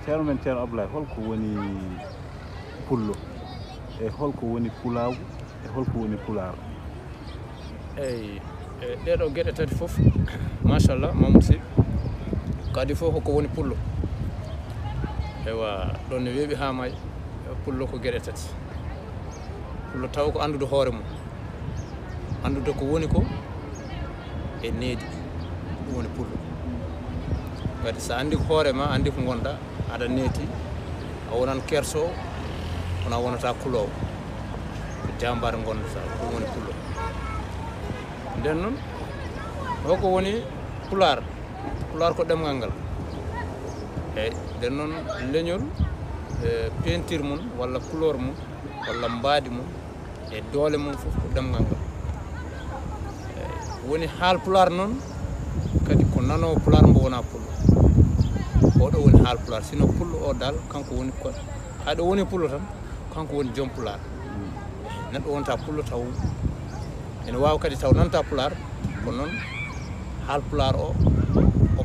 ceerno men ceerno Abdoulaye holko woni pullo e holko woni pulaagu e holko woni pulaar eyi ɗeɗo geɗe tati fof machallah Mamadou Sy kadi fof hoko woni pullo ewa ɗon ne weeɓi ha may pullo ko geɗe tati pullo taw ko andude hoore mum andude ko woni ko e needi ɗum woni pullo kadi so andi ko hoore ma andi ko gonɗa aɗa neeti a wonan kerso wona wonata kulowo ko jambare gondata ɗum woni pullo nden noon hoko woni pular ko ɗemgal ngal eyyi nden noon leñol peinture mum walla couleur mum walla mbaadi mum e doole mum fof ko ɗemgal ngal woni haal pular noon kadi ko nanowo pular mbo wona pullo oɗo woni haal pular sino pullo o dal kanko woni ko haɗo woni pullo tan kanko woni joom pular neɗɗo wonta pullo taw ene wawa kadi taw nanta pular ko noon haal pular o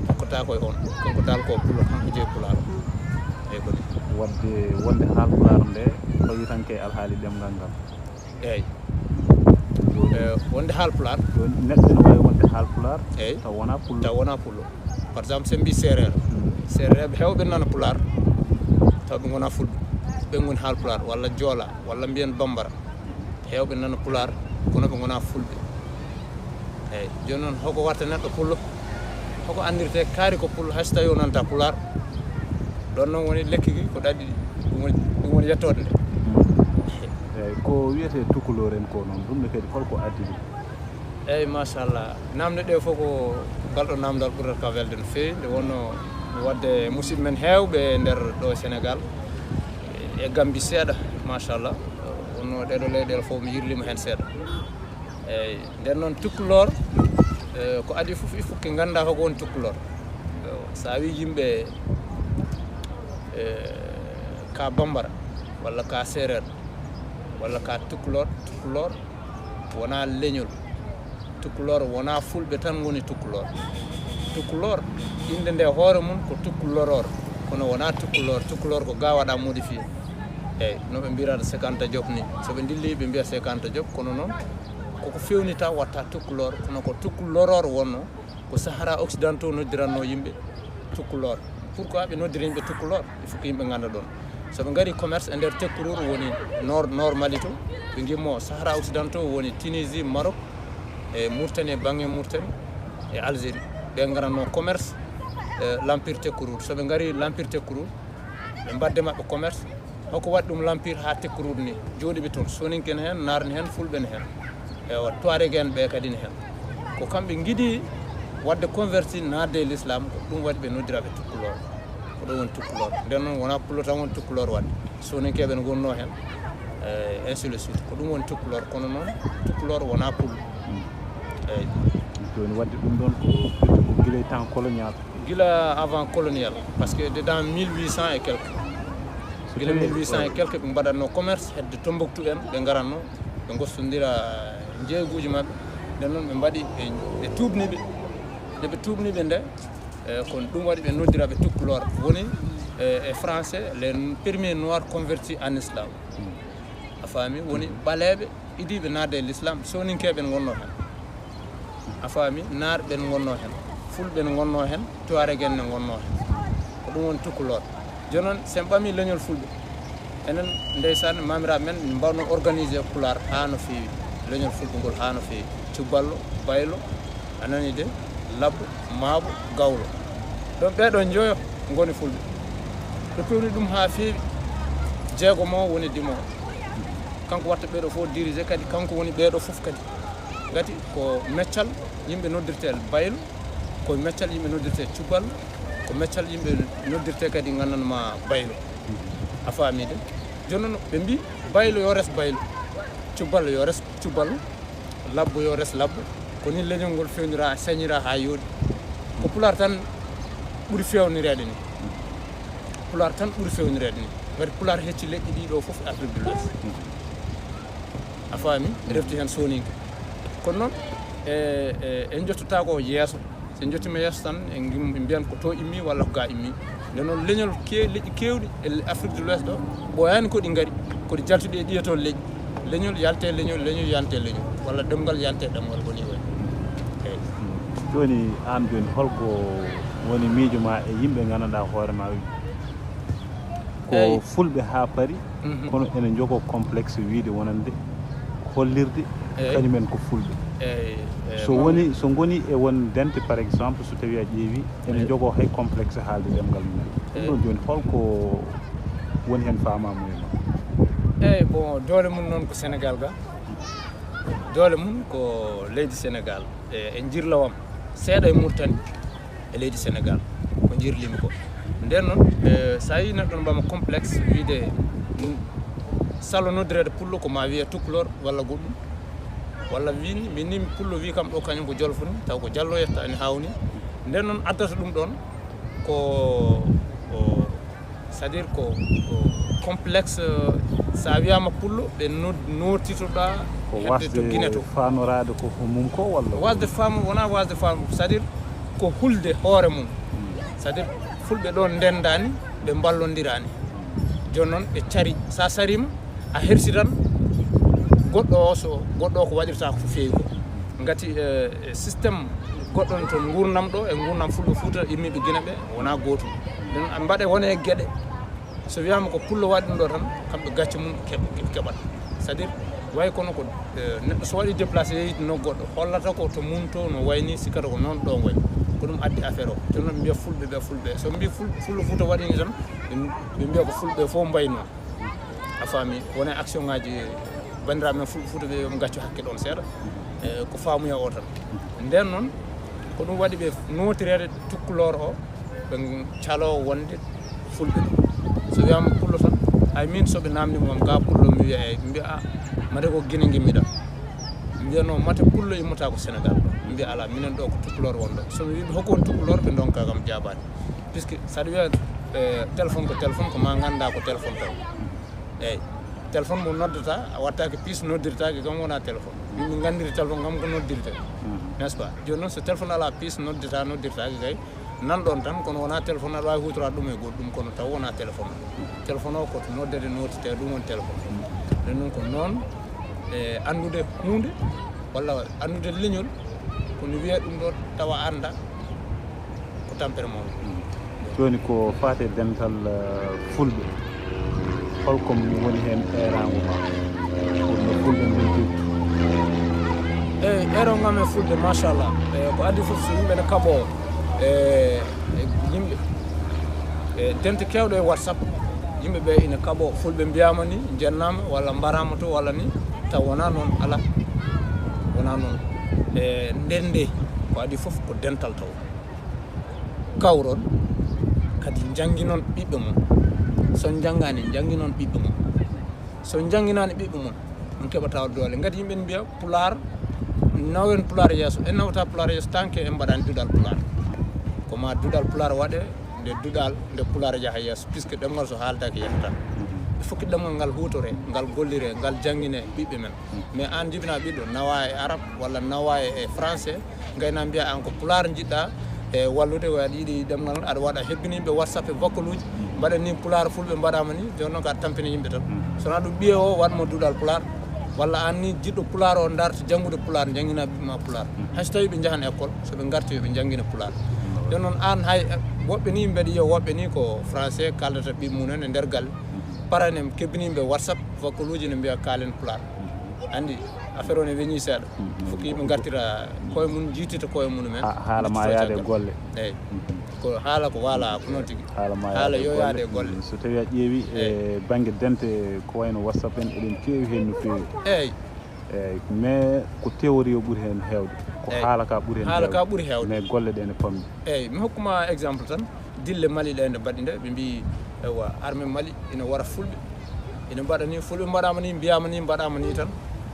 pokkata koye on kanko dal ko pullo kanko jeeyi pular o eyyi kodi wonde haal pular nde tawi tan ke alhaali ɗemgal ngal eyyi wonde haal pular joni neɗɗo ne wawi wonde haal pular eyyi taw wona pullo par exemple sen mbi séréer séréerɓe hewɓe nana pular taw ɓe gona fulɓe ɓe goni haal pular walla joola walla mbiyen bambara hewɓe nana pular kono ɓe gona fulɓe eyyi joni noon hoko watta neɗɗo pullo hoko andirte kaari ko pullo hayso tawi o nanta pular ɗon noon woni lekki ki ko ɗaɗi ɗum woni yettode nde eyyi ko wiyete Toucouleur en ko noon ɗum ne kadi holko addi ɗum eyyi machallah namde ɗe fof ko galɗo namdal ɓurata ka welde no fewi nde wonno mi wadde musidɓe men hewɓe nder ɗo Sénégal e Gambie seeɗa machallah wonno ɗeɗo leyɗele fof mi yirlima hen seeɗa eyyi nden noon Toucouleur ko adi fof il faut que ganda koko woni Toucouleur sa wi yimɓe ka bambara walla ka séréer walla ka Toucouleur wona leñol Toucouleur wona fulɓe tan woni Toucouleur inde nde hoore mum ko Toucouleur kono wona Toucouleur ko ga waɗa modifié eyyi no ɓe mbirata 50 Diop ni soɓe dilli ɓe mbiya 50 Diop kono noon koko fewnita watta Toucouleur kono ko Toucouleur wonno ko Sahara occidentaux noddiranno yimɓe Toucouleur pourquoi ɓe noddiri yimɓe Toucouleur il faut que yimɓe ganda ɗon soɓe gari commerce e nder Tekkurour woni nord Mali to ɓe gimmo Sahara occidentaux woni Tunisie Maroc e Mauritanie banggue Mauritanie e Algérie ɓe garanno commerce l'empire Tekkurour soɓe gari l'empire Tekkurour ɓe mbadde mabɓe commerce hoko waɗi ɗum l'empire ha Tekkurour ni jooɗiɓe toon soninken hen narni hen fulɓe ne hen ewa Touareg en ɓe kadi ne hen ko kamɓe guiɗi wadde converti nadde e l'islam ko ɗum waɗi ɓe noddiraɓe Toucouleur ko ɗum woni Toucouleur nden noon wona pullo tan woni Toucouleur wadde soninkeɓe ne gonno hen ainsi de suite ko ɗum woni Toucouleur kono noon Toucouleur wona pullo eyyi joni wadde ɗum ɗon ko guila temps colonial guila avant colonial par ce que dans 1800 et quelque guila 1800 et quelque ɓe mbaɗatno commerce hedde Tombouctou en ɓe garanno ɓe gostodira jeeguji mabɓe nden noon ɓe mbaɗi ɓe tubniɓe nde ɓe tubniɓe nde kono ɗum waɗi ɓe noddiraɓe Toucouleur woni e français les premiers noirs convertis en islam a faami woni ɓaleɓe idiɓe nadde e l'islam soninkeɓe ne gonno hen a faami naarɓe ne gonno hen fulɓe ne gonno hen Touareg en ne gonno hen ko ɗum woni Toucouleur joni noon sen ɓami leñol fulɓe enen ndeysan mamiraɓe men min mbawno organisé pular ha no fewi leñol fulɓe ngol ha no fewi cuballo baylo a nani de labbo maabo gawlo ɗon ɓeɗo joyo goni fulɓe to pewni ɗum ha fewi jeegomo woni dimowo kanko watta ɓeɗo fof dirigé kadi kanko woni ɓeɗo fof kadi gati ko meccal yimɓe noddirte baylo ko meccal yimɓe noddirte cuballo ko meccal yimɓe noddirte kadi gandanma baylo a faami de joni noon ɓe mbi baylo yo res baylo cuballo yo res cuballo labbo yo res labbo koni leñol ngol fewnira sañira ha yooɗi ko pular tan ɓuuri fewnirede ni pular tan ɓuuri fewnirede ni gati pular hecci leƴƴi ɗiɗo foof Afrique de l'Ouest a faami refti hen soninke kono noon en jottota ko yeeso so jottima yesso tan e mbiyan ko to immi walla ko ga immi nden noon leñol leƴƴi kewɗi e Afrique de l'Ouest ɗo ɓoyani koɗi ngari koɗi jaltuɗi e ɗiya toon leƴƴi leñol yalte leñol yante leñol walla ɗemgal yante ɗemgal woni way eyyi joni an joni holko woni miijo ma e yimɓe gandanɗa hoore ma ko fulɓe ha paari kono ene jogo complexe wiide wonande hollirde kañumen ko fulɓe so goni e won dente par exemple so tawi a ƴeewi ene jogo hay complexe haalde ɗemgal mumen ɗum ɗon joni holko woni hen famamumen eyyi bon doole mum noon ko Sénégal ga doole mum ko leydi Sénégal e jirlawam seeɗa e Mauritanie e leydi Sénégal ko jirlimi ko nden noon sa yi neɗɗo no mbama complexe wiide salo noddirede pullo ko ma wiye Toucouleur walla goɗɗum walla wini min ni pullo wi kam ɗo kañum ko jolfo ni taw ko jallo yetta ene hawni nden noon addata ɗum ɗon ko c'est à dire ko complexe sa wiyama pullo ɓe nottitoɗa hedde to guine to fanorade ko mum ko walla wasde faamu wona wasde faamu c'est à dire ko hulde hoore mum c'est à dire fulɓe ɗo ndendani ɓe ballodirani joni noon ɓe cari sa sarima a hersi tan goɗɗo o so goɗɗo o ko waɗirta ko feewi ko gati systéme goɗɗon to gurnam ɗo e gurnam fulɓe Fouta immiɓe guine ɓe wona gotum nden mbaɗe wone e gueɗe so wiyama ko pullo waɗi ɗum ɗo tan kamɓe gacce mum keɓat c'est à dire way kono ko neɗɗo so waɗi déplacé yeeyide no goɗɗo hollata ko to mum to no wayni sikkata ko noon ɗo way ko ɗum addi affaire o joni noon ɓe mbiya fulɓe so mbi fullo Fouta waɗini tan ɓe mbiya ko fulɓe fof mbayno a faami wona action ngaji bandiraɓe men fulɓe Fouta ɓe yoɓe gaccu hakke ɗon seeɗa ko faamuya o tan nden noon ko ɗum waɗi ɓe notirede Toucouleur o ɓe calo wonde fulɓe so wiyama pullo tan hay min soɓe namdimam ga pullo mi wiya eyyi mi mbiya mate ko guine guimmiɗa mi mbiya non mate pullo immata ko Sénégal mi mbiya ala minen ɗo ko Toucouleur wonɗo somi wiɓe hokko woni Toucouleur ɓe donka kam jabade puisque saɗa wiya téléphone ko ma ganda ko téléphone taw eyyi téléphone mo noddata a wattake piece noddirtake kam wona téléphone min gandiri téléphone kam ko noddirte n'est ce pas joni noon so téléphone ala piece noddirtake kay nanɗon tan kono wona téléphone aɗa wawi hutorade ɗum e goɗɗum kono taw wona téléphone téléphone o koto noddede notite ɗum woni téléphone nden noon ko noon e andude hunde walla andude leñol kono wiye ɗum ɗo tawa anda ko tampere mawɗo joni ko fate dental fulɓe holko woni hen erago ma no fulɓe beltirtu eyyi erogam e fulɓe machallah ko addi foof so yimɓe ne kaɓo yimɓe dente kewɗo e WhatsApp yimɓe ɓe ina kaɓo fulɓe mbiyama ni jennama walla mbarama to walla ni taw wona noon ala wona noon ndende ko adi foof ko dental taw kawron kadi janggi noon ɓiɓɓe mum son janggani janggi noon ɓiɓɓe mum son jangginani ɓiɓɓe mum on keɓata doole gati yimɓe mbiya pular nawen pular yesso en nawata pular yesso tanke en mbaɗani duɗal pular koma duɗal pular waɗe nde duɗal nde pular jaaha yesso puisque ɗemgal so haaldaki yahata il faut que ɗemgal ngal hutore ngal gollire ngal jangguine ɓiɓɓe men mais an jibina ɓiɗɗo nawa e arabe walla nawa e français gayna mbiya an ko pular jiɗɗa e wallude waɗa yiiɗi ɗemgal aɗa waɗa hebbiniɓe WhatsApp e vocal uji mbaɗa ni pular fulɓe mbaɗama ni joni noon ko aɗa tampina yimɓe tan sona ɗum ɓiye o watmo duɗal pular walla an ni jiɗɗo pular o darta janggude pular jangguina ɓiɓɓema pular hayso tawi ɓe jahan école soɓe garti yoɓe jangguina pular nden noon an hay woɓɓe ni mbeɗa yiya woɓɓe ni ko français kaldata ɓiɓɓe mumen e nder galle parane kebbiniɓe WhatsApp vocal uji ne mbiya kalen pular andi affaire o ne weñi seeɗa faut que yimɓe gartira koye mum jiitita koye mumen haala ma yaade golle eyyi ko haala ko wala ko noon tigui haala yo yaade golle so tawi a ƴeewi e banggue dente ko wayno WhatsApp en eɗen keewi hen no feewi eyyi mais ko théorie o ɓuuri hen hewde ko haala ka ɓuuri hewde mais golle ɗe ne pamɗi eyyi mi hokkuma exemple tan dille Mali ɗe nde mbaɗi nde ɓe mbi ewa armée Mali ina wara fulɓe ina mbaɗa ni fulɓe mbaɗama ni mbiyama ni mbaɗama ni tan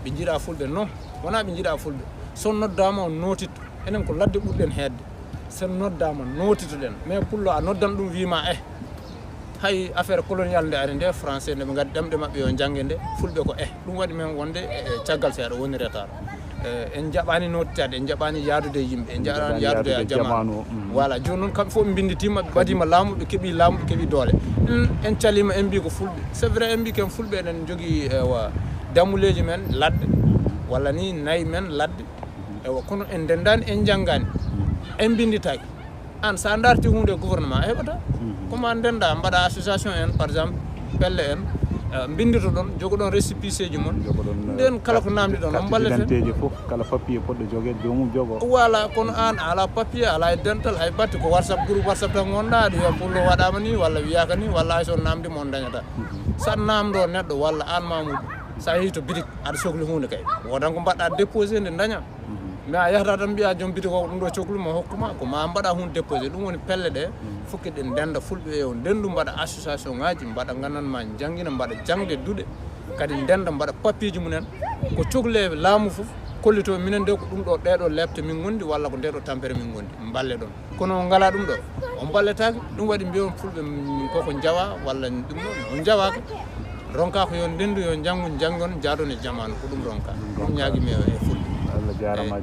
ɓe jiiɗa fulɓe non wona ɓe jiiɗa fulɓe son noddama o notitto enen ko ladde ɓurɗen hedde sen noddama notitoɗen mais pullo a noddan ɗum wima hay affaire colonial nde ari nde français nde ɓe gadi ɗemɗe mabɓe yo jangge nde fulɓe ko ɗum waɗi men wonde caggal seeɗa woni retard en jaɓani nottade en jaɓani yaadude yimɓe en jaɓani yaadude e jamanu voilà joni noon kamɓe fof ɓe binditima ɓe ɓadima laamu ɓe keeɓi laamu ɓe keeɓi doole en calima en mbi ko fulɓe c'est vrai en mbi ken fulɓe eɗen jogui ewa damuleji men ladde walla ni nayyi men ladde ewa kono en ndendani en janggani en binditaki an sa darti hunde gouvernement a heɓata comment ndenda mbaɗa association en par exemple pelle en bindito ɗon jogoɗon récépissé ji mon nden kala ko namdi ɗon on balleten fof kala papier poɗɗo jogede jomum jogo voilà kono an ala papier ala e dental hay batte ko whatsapp groupe whatsapp tan gonɗa aɗa wiya Pullo waɗama ni walla wiyaka ni walla hay so namdi mon dañata sa namdo neɗɗo walla an mamuɗo sa yeehi to bitik aɗa sohli hunde kay wodan ko mbaɗɗa déposé nde daña mais a yahata tan mbiya joom bitik o ɗum ɗo cohli mo hokkuma ko ma mbaɗa hunde déposé ɗum woni pelle ɗe fokki ɗen ndenda fulɓe e o ndendu mbaɗa association ngaji mbaɗa gandanma jangguina mbaɗa jangde duuɗe kadi ndenda mbaɗa papier ji mumen ko cohli laamu foof kollito minen de ko ɗum ɗo ɗeɗo lebte min gondi walla ko ndeɗo tampere min gondi balle ɗon kono ngala ɗum ɗo on balletaki ɗum waɗi mbiyon fulɓe koko jawa walla ɗum ɗon on jawaka ronka ko yo ndendu yo janggon jaaɗon e jamanu ko ɗum ronka ɗum ñaguimi e fulɓe Allah jarama